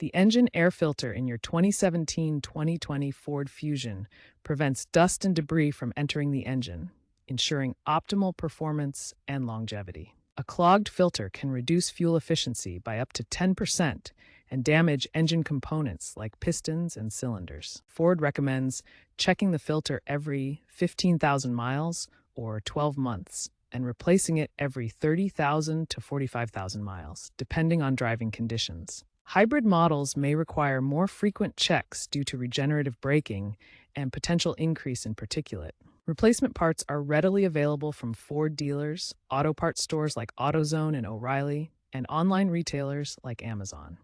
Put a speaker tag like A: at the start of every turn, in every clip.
A: The engine air filter in your 2017-2020 Ford Fusion prevents dust and debris from entering the engine, ensuring optimal performance and longevity. A clogged filter can reduce fuel efficiency by up to 10% and damage engine components like pistons and cylinders. Ford recommends checking the filter every 15,000 miles or 12 months and replacing it every 30,000 to 45,000 miles, depending on driving conditions. Hybrid models may require more frequent checks due to regenerative braking and potential increase in particulate. Replacement parts are readily available from Ford dealers, auto parts stores like AutoZone and O'Reilly, and online retailers like Amazon.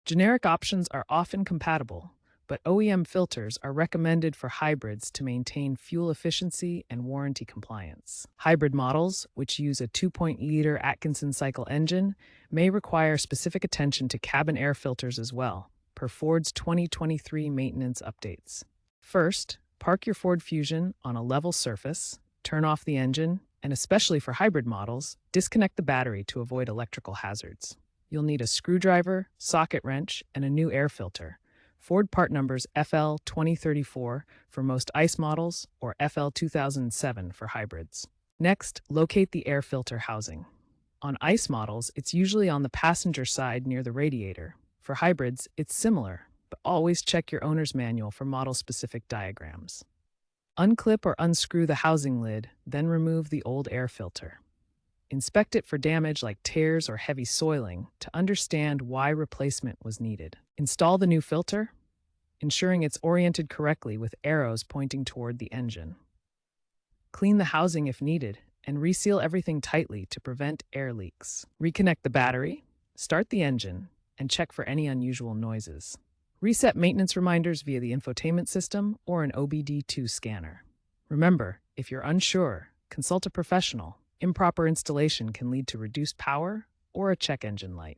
A: Generic options are often compatible, but OEM filters are recommended for hybrids to maintain fuel efficiency and warranty compliance. Hybrid models, which use a 2.0-liter Atkinson cycle engine, may require specific attention to cabin air filters as well, per Ford's 2023 maintenance updates. First, park your Ford Fusion on a level surface, turn off the engine, and especially for hybrid models, disconnect the battery to avoid electrical hazards. You'll need a screwdriver, socket wrench, and a new air filter. Ford part numbers FL 2034 for most ICE models or FL 2007 for hybrids. Next, locate the air filter housing. On ICE models, it's usually on the passenger side near the radiator. For hybrids, it's similar, but always check your owner's manual for model-specific diagrams. Unclip or unscrew the housing lid, then remove the old air filter. Inspect it for damage like tears or heavy soiling to understand why replacement was needed. Install the new filter, ensuring it's oriented correctly with arrows pointing toward the engine. Clean the housing if needed, and reseal everything tightly to prevent air leaks. Reconnect the battery, start the engine, and check for any unusual noises. Reset maintenance reminders via the infotainment system or an OBD2 scanner. Remember, if you're unsure, consult a professional. Improper installation can lead to reduced power or a check engine light.